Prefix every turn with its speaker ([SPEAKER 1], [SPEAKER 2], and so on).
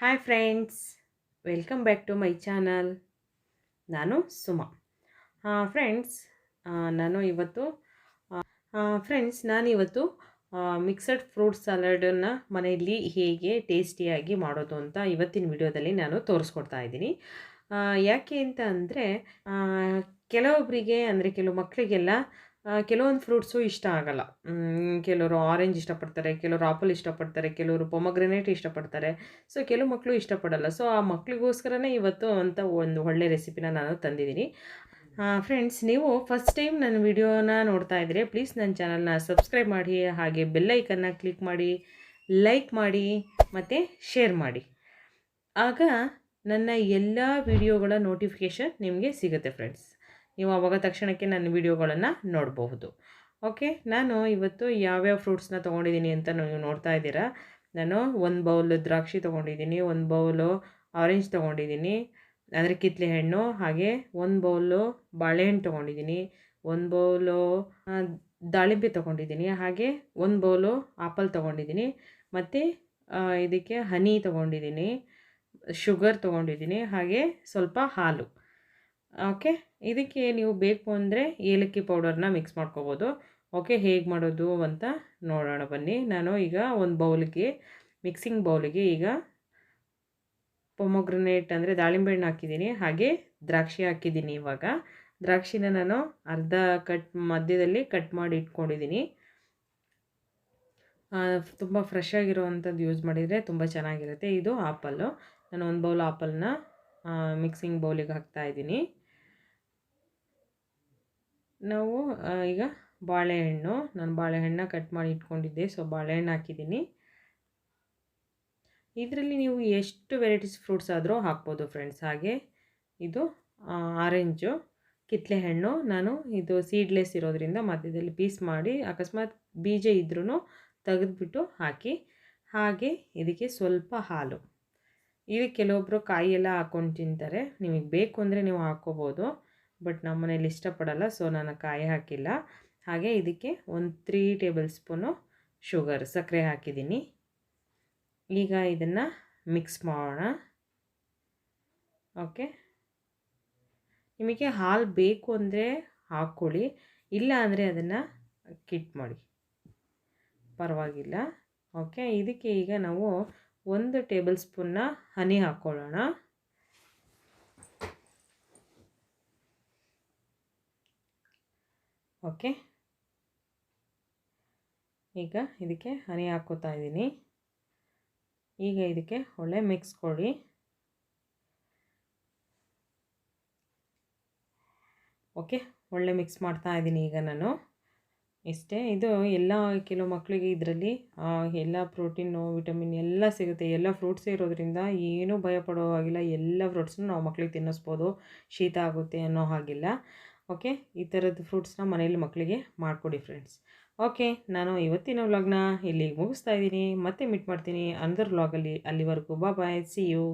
[SPEAKER 1] Hi friends, welcome back to my channel. ನಾನು Suma. Friends, ನಾನು ಇವತ್ತು ನಾನಿವತ್ತು ಮಿಕ್ಸಡ್ ಫ್ರೂಟ್ ಸಲಾಡನ್ನು ಮನೆಯಲ್ಲಿ ಹೇಗೆ ಟೇಸ್ಟಿಯಾಗಿ ಮಾಡೋದು ಅಂತ ಇವತ್ತಿನ ವಿಡಿಯೋದಲ್ಲಿ ನಾನು ತೋರಿಸ್ಕೊಡ್ತಾ ಇದ್ದೀನಿ. ಯಾಕೆ ಅಂತ ಅಂದರೆ ಕೆಲವೊಬ್ಬರಿಗೆ ಅಂದರೆ ಕೆಲವು ಮಕ್ಕಳಿಗೆಲ್ಲ ಕೆಲವೊಂದು ಫ್ರೂಟ್ಸು ಇಷ್ಟ ಆಗಲ್ಲ. ಕೆಲವರು ಆರೆಂಜ್ ಇಷ್ಟಪಡ್ತಾರೆ, ಕೆಲವರು ಆಪಲ್ ಇಷ್ಟಪಡ್ತಾರೆ, ಕೆಲವರು ಪೊಮಗ್ರೆನೇಟ್ ಇಷ್ಟಪಡ್ತಾರೆ. ಸೊ ಕೆಲವು ಮಕ್ಕಳು ಇಷ್ಟಪಡಲ್ಲ. ಸೊ ಆ ಮಕ್ಕಳಿಗೋಸ್ಕರನೇ ಇವತ್ತು ಒಂದು ಒಳ್ಳೆ ರೆಸಿಪಿನ ನಾನು ತಂದಿದ್ದೀನಿ. ಫ್ರೆಂಡ್ಸ್, ನೀವು ಫಸ್ಟ್ ಟೈಮ್ ನನ್ನ ವಿಡಿಯೋನ ನೋಡ್ತಾ ಇದ್ದರೆ ಪ್ಲೀಸ್ ನನ್ನ ಚಾನಲ್ನ ಸಬ್ಸ್ಕ್ರೈಬ್ ಮಾಡಿ, ಹಾಗೆ ಬೆಲ್ಲೈಕನ್ನ ಕ್ಲಿಕ್ ಮಾಡಿ, ಲೈಕ್ ಮಾಡಿ ಮತ್ತು ಶೇರ್ ಮಾಡಿ. ಆಗ ನನ್ನ ಎಲ್ಲ ವಿಡಿಯೋಗಳ ನೋಟಿಫಿಕೇಷನ್ ನಿಮಗೆ ಸಿಗುತ್ತೆ ಫ್ರೆಂಡ್ಸ್. ನೀವು ಆವಾಗ ತಕ್ಷಣಕ್ಕೆ ನನ್ನ ವಿಡಿಯೋಗಳನ್ನು ನೋಡಬಹುದು. ಓಕೆ, ನಾನು ಇವತ್ತು ಯಾವ್ಯಾವ ಫ್ರೂಟ್ಸ್ನ ತೊಗೊಂಡಿದ್ದೀನಿ ಅಂತ ನೀವು ನೋಡ್ತಾ ಇದ್ದೀರಾ. ನಾನು ಒಂದು ಬೌಲ್ ದ್ರಾಕ್ಷಿ ತೊಗೊಂಡಿದ್ದೀನಿ, ಒಂದು ಬೌಲು ಆರೆಂಜ್ ತೊಗೊಂಡಿದ್ದೀನಿ ಅಂದರೆ ಕಿತ್ತಳೆ ಹಣ್ಣು, ಹಾಗೆ ಒಂದು ಬೌಲು ಬಾಳೆಹಣ್ಣು ತೊಗೊಂಡಿದ್ದೀನಿ, ಒಂದು ಬೌಲು ದಾಳಿಂಬೆ ತೊಗೊಂಡಿದ್ದೀನಿ, ಹಾಗೆ ಒಂದು ಬೌಲು ಆಪಲ್ ತೊಗೊಂಡಿದ್ದೀನಿ, ಮತ್ತು ಇದಕ್ಕೆ ಹನಿ ತೊಗೊಂಡಿದ್ದೀನಿ, ಶುಗರ್ ತೊಗೊಂಡಿದ್ದೀನಿ, ಹಾಗೆ ಸ್ವಲ್ಪ ಹಾಲು. ಓಕೆ, ಇದಕ್ಕೆ ನೀವು ಬೇಕು ಅಂದರೆ ಏಲಕ್ಕಿ ಪೌಡರ್ನ ಮಿಕ್ಸ್ ಮಾಡ್ಕೋಬೋದು. ಓಕೆ, ಹೇಗೆ ಮಾಡೋದು ಅಂತ ನೋಡೋಣ ಬನ್ನಿ. ನಾನು ಈಗ ಒಂದು ಬೌಲಿಗೆ ಮಿಕ್ಸಿಂಗ್ ಬೌಲಿಗೆ ಈಗ ಪೊಮೊಗ್ರನೇಟ್ ಅಂದರೆ ದಾಳಿಂಬೆ ಹಣ್ಣು ಹಾಕಿದ್ದೀನಿ, ಹಾಗೆ ದ್ರಾಕ್ಷಿ ಹಾಕಿದ್ದೀನಿ. ಇವಾಗ ದ್ರಾಕ್ಷಿನ ನಾನು ಅರ್ಧ ಮಧ್ಯದಲ್ಲಿ ಕಟ್ ಮಾಡಿ ಇಟ್ಕೊಂಡಿದ್ದೀನಿ. ತುಂಬ ಫ್ರೆಶ್ ಆಗಿರೋವಂಥದ್ದು ಯೂಸ್ ಮಾಡಿದರೆ ತುಂಬ ಚೆನ್ನಾಗಿರುತ್ತೆ. ಇದು ಆಪಲ್ಲು. ನಾನು ಒಂದು ಬೌಲ್ ಆಪಲ್ನ ಮಿಕ್ಸಿಂಗ್ ಬೌಲಿಗೆ ಹಾಕ್ತಾಯಿದ್ದೀನಿ. ನಾವು ಈಗ ನಾನು ಬಾಳೆಹಣ್ಣು ಕಟ್ ಮಾಡಿ ಇಟ್ಕೊಂಡಿದ್ದೆ, ಸೊ ಬಾಳೆಹಣ್ಣು ಹಾಕಿದ್ದೀನಿ. ಇದರಲ್ಲಿ ನೀವು ಎಷ್ಟು ವೆರೈಟೀಸ್ ಫ್ರೂಟ್ಸ್ ಆದರೂ ಹಾಕ್ಬೋದು ಫ್ರೆಂಡ್ಸ್. ಹಾಗೆ ಇದು ಆರೆಂಜು, ಕಿತ್ತಳೆ ಹಣ್ಣು. ನಾನು ಇದು ಸೀಡ್ಲೆಸ್ ಇರೋದ್ರಿಂದ ಮಧ್ಯದಲ್ಲಿ ಪೀಸ್ ಮಾಡಿ, ಅಕಸ್ಮಾತ್ ಬೀಜ ಇದ್ರೂ ತೆಗೆದುಬಿಟ್ಟು ಹಾಕಿ. ಹಾಗೆ ಇದಕ್ಕೆ ಸ್ವಲ್ಪ ಹಾಲು. ಇದಕ್ಕೆ ಕೆಲವೊಬ್ಬರು ಕಾಯಿ ಎಲ್ಲ ಹಾಕ್ಕೊಂಡು ತಿಂತಾರೆ, ನಿಮಗೆ ಬೇಕು ಅಂದರೆ ನೀವು ಹಾಕ್ಕೋಬೋದು. ಬಟ್ ನಮ್ಮ ಮನೇಲಿ ಇಷ್ಟಪಡಲ್ಲ, ಸೊ ನಾನು ಕಾಯಿ ಹಾಕಿಲ್ಲ. ಹಾಗೆ ಇದಕ್ಕೆ ಒಂದು 3 ಟೇಬಲ್ ಸ್ಪೂನು ಸಕ್ಕರೆ ಹಾಕಿದ್ದೀನಿ. ಈಗ ಇದನ್ನು ಮಿಕ್ಸ್ ಮಾಡೋಣ. ಓಕೆ, ನಿಮಗೆ ಹಾಲು ಬೇಕು ಅಂದರೆ ಹಾಕ್ಕೊಳ್ಳಿ, ಇಲ್ಲ ಅಂದರೆ ಅದನ್ನು ಕಿಟ್ ಮಾಡಿ, ಪರವಾಗಿಲ್ಲ. ಓಕೆ, ಇದಕ್ಕೆ ಈಗ ನಾವು 1 ಟೇಬಲ್ ಸ್ಪೂನ್ನ ಹನಿ ಹಾಕ್ಕೊಳ್ಳೋಣ. ಓಕೆ, ಈಗ ಇದಕ್ಕೆ ಹನಿ ಹಾಕ್ಕೋತಾ ಇದ್ದೀನಿ. ಈಗ ಇದಕ್ಕೆ ಒಳ್ಳೆ ಮಿಕ್ಸ್ ಕೊಡಿ. ಓಕೆ, ಒಳ್ಳೆ ಮಿಕ್ಸ್ ಮಾಡ್ತಾ ಇದ್ದೀನಿ ಈಗ ನಾನು. ಇಷ್ಟೇ. ಇದು ಎಲ್ಲ ಕೆಲವು ಮಕ್ಕಳಿಗೆ ಇದರಲ್ಲಿ ಎಲ್ಲ ಪ್ರೋಟೀನು, ವಿಟಮಿನ್ ಎಲ್ಲ ಸಿಗುತ್ತೆ. ಎಲ್ಲ ಫ್ರೂಟ್ಸೇ ಇರೋದ್ರಿಂದ ಏನೂ ಭಯ ಪಡೋ ಹಾಗಿಲ್ಲ. ಎಲ್ಲ ಫ್ರೂಟ್ಸ್ನೂ ನಾವು ಮಕ್ಕಳಿಗೆ ತಿನ್ನಿಸ್ಬೋದು, ಶೀತ ಆಗುತ್ತೆ ಅನ್ನೋ ಹಾಗಿಲ್ಲ. ಓಕೆ, ಈ ಥರದ್ದು ಫ್ರೂಟ್ಸ್ನ ಮನೇಲಿ ಮಕ್ಕಳಿಗೆ ಮಾಡಿಕೊಡಿ ಫ್ರೆಂಡ್ಸ್. ಓಕೆ, ನಾನು ಇವತ್ತಿನ ವ್ಲಾಗ್ನ ಇಲ್ಲಿಗೆ ಮುಗಿಸ್ತಾ ಇದ್ದೀನಿ. ಮತ್ತೆ ಮೀಟ್ ಮಾಡ್ತೀನಿ ಅಂದರ್ ವ್ಲಾಗಲ್ಲಿ. ಅಲ್ಲಿವರೆಗೂ ಬಾಯ್, ಸಿ ಯು.